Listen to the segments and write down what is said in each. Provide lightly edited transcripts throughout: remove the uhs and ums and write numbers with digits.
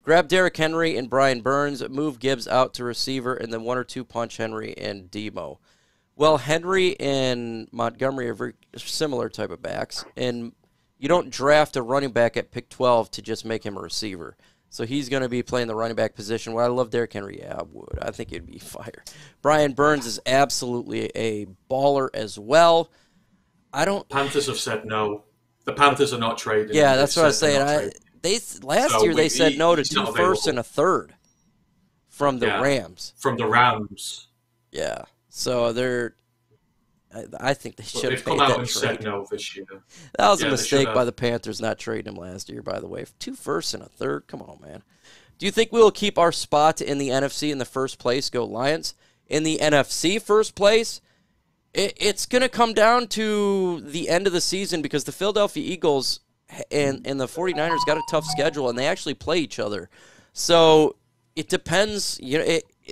Grab Derrick Henry and Brian Burns, move Gibbs out to receiver, and then 1 or 2 punch Henry and Demo. Well, Henry and Montgomery are very similar type of backs, and you don't draft a running back at pick 12 to just make him a receiver. So he's going to be playing the running back position. Well, I love Derrick Henry. Yeah, I would. I think it'd be fire. Brian Burns is absolutely a baller as well. Panthers have said no. The Panthers are not trading. Yeah, that's what I was saying. Last year they said no to 2 firsts and a third from the Rams. From the Rams. Yeah. So I think they should have come out and said no this year. That was a mistake by the Panthers not trading him last year, by the way. 2 firsts and a third? Come on, man. Do you think we'll keep our spot in the NFC in the first place? Go Lions. In the NFC first place, it's going to come down to the end of the season because the Philadelphia Eagles and the 49ers got a tough schedule, and they actually play each other. So it depends.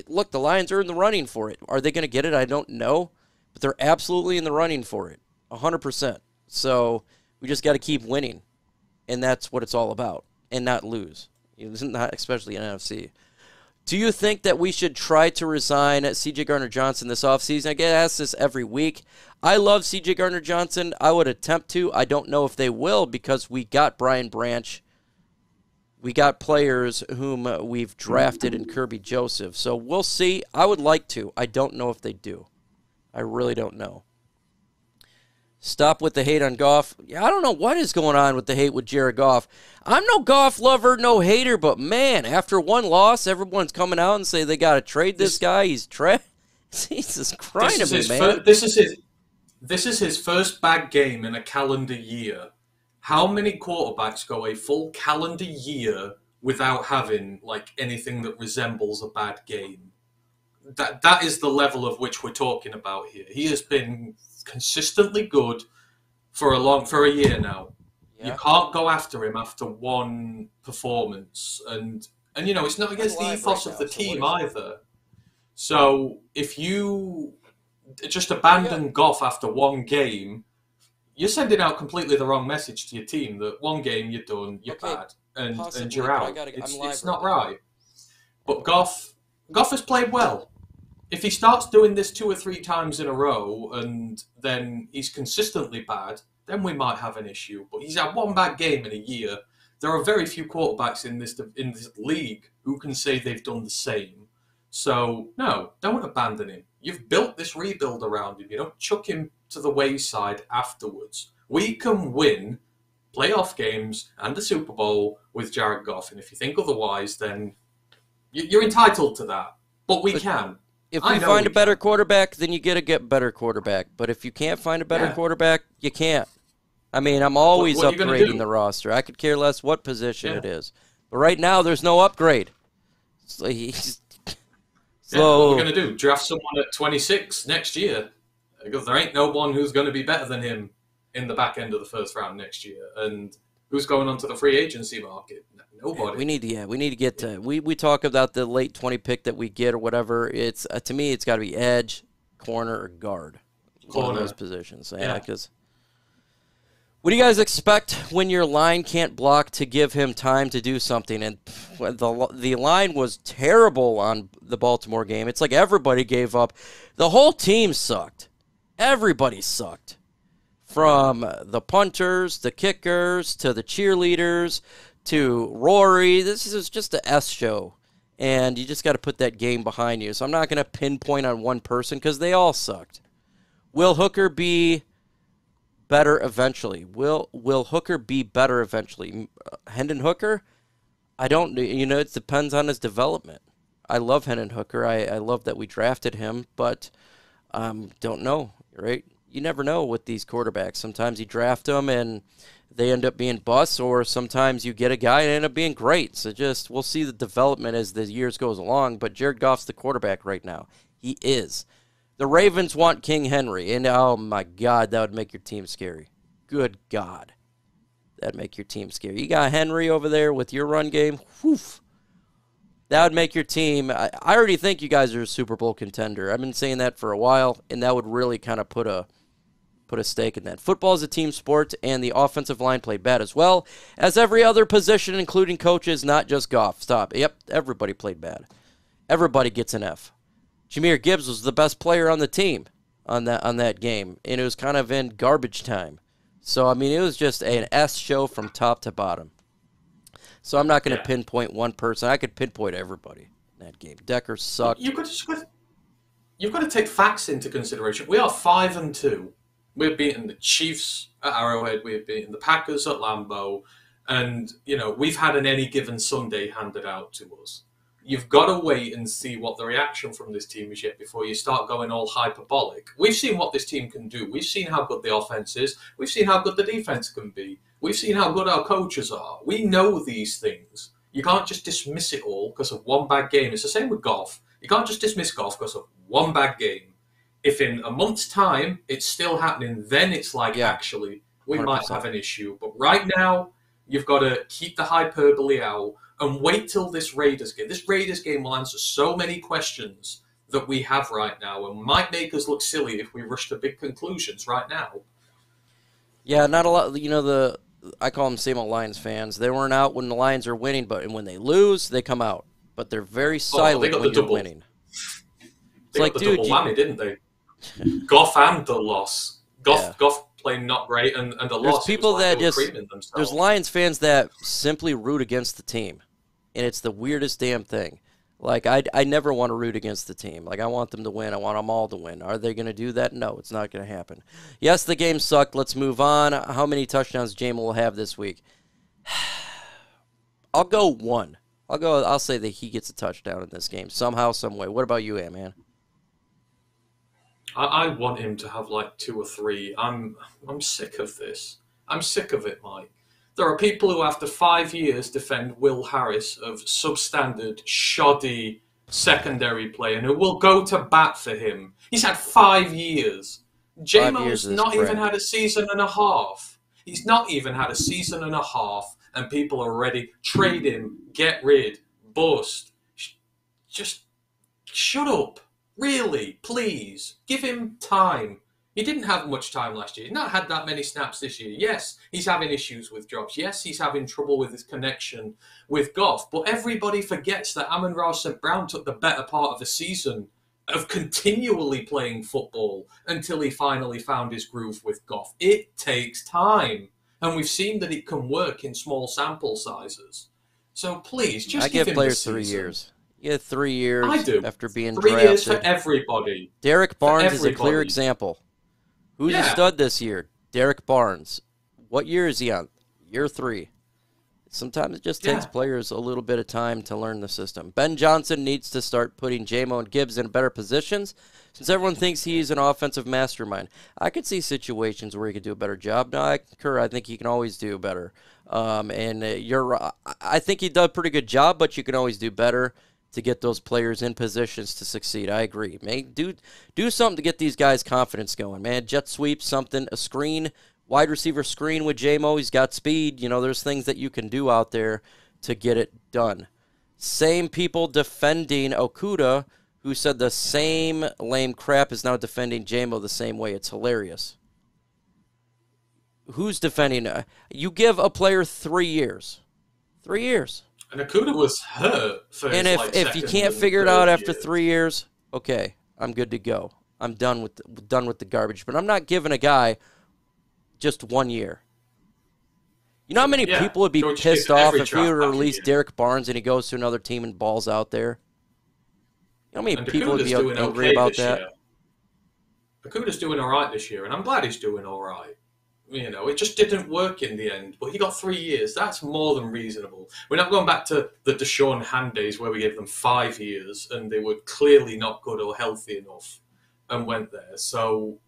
Look, the Lions are in the running for it. Are they going to get it? I don't know. But they're absolutely in the running for it, 100%. So we just got to keep winning, and that's what it's all about, and not lose, not especially in NFC. Do you think that we should try to resign C.J. Gardner-Johnson this offseason? I get asked this every week. I love C.J. Gardner-Johnson. I would attempt to. I don't know if they will because we got Brian Branch. We got players whom we've drafted in Kirby Joseph. So we'll see. I would like to. I don't know if they do. I really don't know. Stop with the hate on Goff. Yeah, I don't know what is going on with the hate with Jared Goff. I'm no Goff lover, no hater, but man, after one loss, everyone's coming out and say they got to trade this guy. He's Jesus Christ, man. This is his first bad game in a calendar year. How many quarterbacks go a full calendar year without having anything that resembles a bad game? That is the level of which we're talking about here. He has been consistently good for a year now. Yeah. You can't go after him after one performance, and it's not against the ethos of the team either. So if you just abandon Goff after one game, you're sending out completely the wrong message to your team that one game you're done, you're bad, and you're out. It's not right. But Goff has played well. If he starts doing this 2 or 3 times in a row and then he's consistently bad, then we might have an issue. But he's had one bad game in a year. There are very few quarterbacks in this league who can say they've done the same. So, no, don't abandon him. You've built this rebuild around him. You don't chuck him to the wayside afterwards. We can win playoff games and the Super Bowl with Jared Goff. And if you think otherwise, then you're entitled to that. But we can. If we find a better quarterback, then you get better quarterback. But if you can't find a better quarterback, you can't. I mean, I'm always upgrading the roster. I could care less what position it is. But right now, there's no upgrade. So what are we going to do? Draft someone at 26 next year? Because there ain't no one who's going to be better than him in the back end of the first round next year. And who's going onto the free agency market? Nobody. We need to get to. We talk about the late 20 pick that we get or whatever. It's to me, it's got to be edge, corner, or guard. One of those positions. Yeah. Because what do you guys expect when your line can't block to give him time to do something? And the line was terrible on the Baltimore game. It's like everybody gave up. The whole team sucked. Everybody sucked. From the punters, the kickers, to the cheerleaders, to Rory. This is just a S show. And you just got to put that game behind you. So I'm not going to pinpoint on one person because they all sucked. Will Hooker be better eventually? Will Hooker be better eventually? Hendon Hooker? I don't, it depends on his development. I love Hendon Hooker. I love that we drafted him, but don't know, right? You never know with these quarterbacks. Sometimes you draft them and they end up being busts, or sometimes you get a guy and end up being great. So we'll see the development as the years goes along, but Jared Goff's the quarterback right now. He is. The Ravens want King Henry, and oh my God, that would make your team scary. Good God. That'd make your team scary. You got Henry over there with your run game. Whew. That would make your team. I already think you guys are a Super Bowl contender. I've been saying that for a while, and that would really kind of put a put a stake in that. Football is a team sport, and the offensive line played bad as well as every other position, including coaches, not just Goff. Stop. Yep, everybody played bad. Everybody gets an F. Jahmyr Gibbs was the best player on the team on that game, and it was kind of in garbage time. So, I mean, it was just an S show from top to bottom. So I'm not going to pinpoint one person. I could pinpoint everybody in that game. Decker sucked. You've got to take facts into consideration. We are 5-2. We've beaten the Chiefs at Arrowhead. We've beaten the Packers at Lambeau. And, you know, we've had an any given Sunday handed out to us. You've got to wait and see what the reaction from this team is yet before you start going all hyperbolic. We've seen what this team can do. We've seen how good the offense is. We've seen how good the defense can be. We've seen how good our coaches are. We know these things. You can't just dismiss it all because of one bad game. It's the same with golf. You can't just dismiss golf because of one bad game. If in a month's time it's still happening, then it's like, actually, we 100%. Might have an issue. But right now, you've got to keep the hyperbole out and wait till this Raiders game. This Raiders game will answer so many questions that we have right now and might make us look silly if we rush to big conclusions right now. Yeah, not a lot. You know, I call them same old Lions fans. They weren't out when the Lions are winning, but when they lose, they come out. But they're very silent when you're winning. They got the double whammy, didn't they? Goff and the loss. Goff playing not great, and the loss. There's people that just there's Lions fans that simply root against the team, and it's the weirdest damn thing. Like I never want to root against the team. Like I want them to win. I want them all to win. Are they going to do that? No, it's not going to happen. Yes, the game sucked. Let's move on. How many touchdowns Jameson will have this week? I'll go 1. I'll say that he gets a touchdown in this game somehow, some way. What about you, man? I want him to have like 2 or 3. I'm sick of this. I'm sick of it, Mike. There are people who, after 5 years, defend Will Harris of substandard, shoddy secondary play, and who will go to bat for him. He's had 5 years. Jamo's not even had a season and a half. He's not even had a season and a half, and people are ready. Trade him, get rid, bust. Just shut up. Really, please, give him time. He didn't have much time last year. He's not had that many snaps this year. Yes, he's having issues with drops. Yes, he's having trouble with his connection with Goff. But everybody forgets that Amon-Ra St. Brown took the better part of the season of continually playing football until he finally found his groove with Goff. It takes time. And we've seen that it can work in small sample sizes. So please, just give him players the 3 years. Yeah, 3 years I do. After being 3 drafted. 3 years for everybody. Derrick Barnes is a clear example. Who's a stud this year? Derrick Barnes. What year is he on? Year 3. Sometimes it just takes players a little bit of time to learn the system. Ben Johnson needs to start putting Jameson and Gibbs in better positions since everyone thinks he's an offensive mastermind. I could see situations where he could do a better job. No, I concur. I think he can always do better. I think he does a pretty good job, but you can always do better to get those players in positions to succeed. I agree. Man, do something to get these guys' confidence going, man. Jet sweep, something, a screen, wide receiver screen with J-Mo. He's got speed. You know, there's things that you can do out there to get it done. Same people defending Okudah, who said the same lame crap, is now defending J-Mo the same way. It's hilarious. Who's defending? You give a player 3 years. 3 years. And Okudah was hurt for and if you can't figure it out after 3 years, okay, I'm good to go. I'm done with the garbage. But I'm not giving a guy just 1 year. You know how many people would be pissed off if we were to release Derrick Barnes and he goes to another team and balls out there? You know how many people would be angry about that? Okudah's doing all right this year, and I'm glad he's doing all right. You know, it just didn't work in the end, but he got 3 years. That's more than reasonable. We're not going back to the Deshaun Hand days where we gave them 5 years and they were clearly not good or healthy enough and went there. So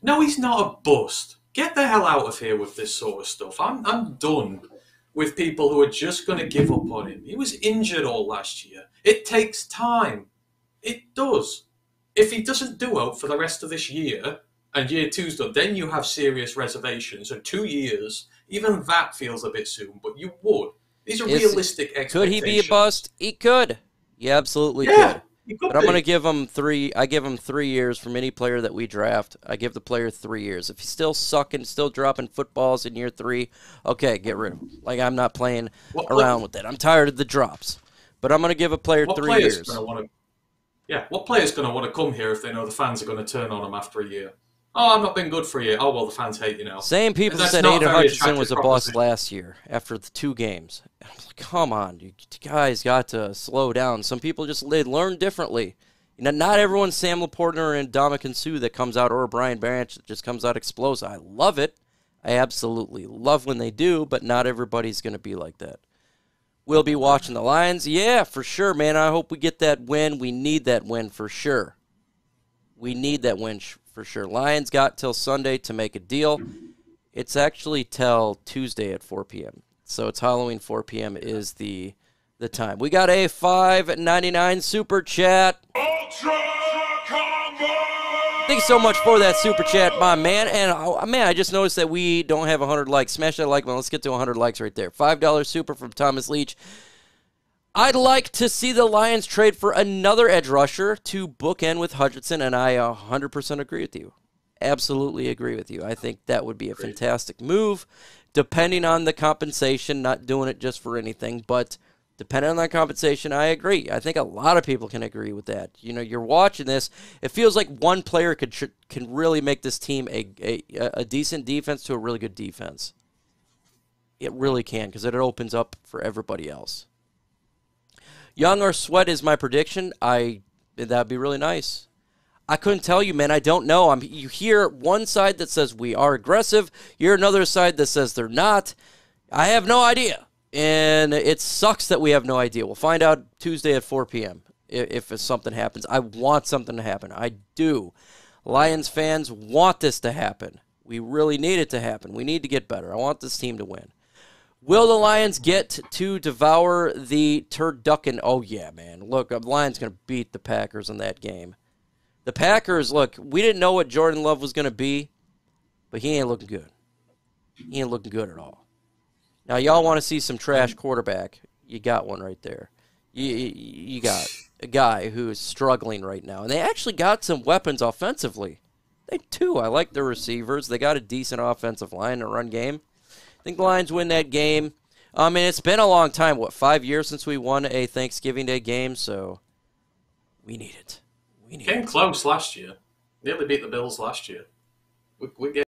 no, he's not a bust. Get the hell out of here with this sort of stuff. I'm done with people who are just going to give up on him. He was injured all last year. It takes time. It does. If he doesn't do it for the rest of this year, and year 2's done, then you have serious reservations. And 2 years, even that feels a bit soon, but you would. These are realistic expectations. Could he be a bust? He could. He absolutely could. He could But I'm going to be. give him 3. I give him 3 years from any player that we draft. I give the player 3 years. If he's still sucking, still dropping footballs in year 3, okay, get rid of him. Like, I'm not playing around with that. I'm tired of the drops. But I'm going to give a player 3 years. What player's going to want to come here if they know the fans are going to turn on him after a year? Oh, I've not been good for a year. Oh, well, the fans hate you now. Same people said Aiden Hutchinson was a bust last year after the 2 games. I'm like, come on, you guys got to slow down. Some people they learn differently. You know, not everyone's Sam LaPorta and Ndamukong Suh that comes out, or Brian Branch that just comes out explosive. I love it. I absolutely love when they do, but not everybody's going to be like that. We'll be watching the Lions. Yeah, for sure, man. I hope we get that win. We need that win for sure. We need that win for sure. Lions got till Sunday to make a deal. It's actually till Tuesday at 4 p.m. So it's Halloween. 4 p.m. is the time. We got a $5.99 super chat. Thanks so much for that super chat, my man. And man, I just noticed that we don't have 100 likes. Smash that like button. Let's get to 100 likes right there. $5 super from Thomas Leach. I'd like to see the Lions trade for another edge rusher to bookend with Hutchinson, and I 100% agree with you. Absolutely agree with you. I think that would be a fantastic move, depending on the compensation, not doing it just for anything, but depending on the compensation, I agree. I think a lot of people can agree with that. You know, you're watching this, it feels like one player can really make this team a decent defense to a really good defense. It really can, because it opens up for everybody else. Young or Sweat is my prediction. That'd be really nice. I couldn't tell you, man. I don't know. You hear one side that says we are aggressive. You hear another side that says they're not. I have no idea. And it sucks that we have no idea. We'll find out Tuesday at 4 p.m. if something happens. I want something to happen. I do. Lions fans want this to happen. We really need it to happen. We need to get better. I want this team to win. Will the Lions get to devour the turducken? Oh, yeah, man. Look, the Lions going to beat the Packers in that game. The Packers, look, we didn't know what Jordan Love was going to be, but he ain't looking good. He ain't looking good at all. Now, y'all want to see some trash quarterback. You got one right there. You got a guy who is struggling right now. And they actually got some weapons offensively. They do. I like their receivers. They got a decent offensive line to run game. I think the Lions win that game. I mean, it's been a long time. 5 years since we won a Thanksgiving Day game, so we need it. Came close last year. Nearly beat the Bills last year. We get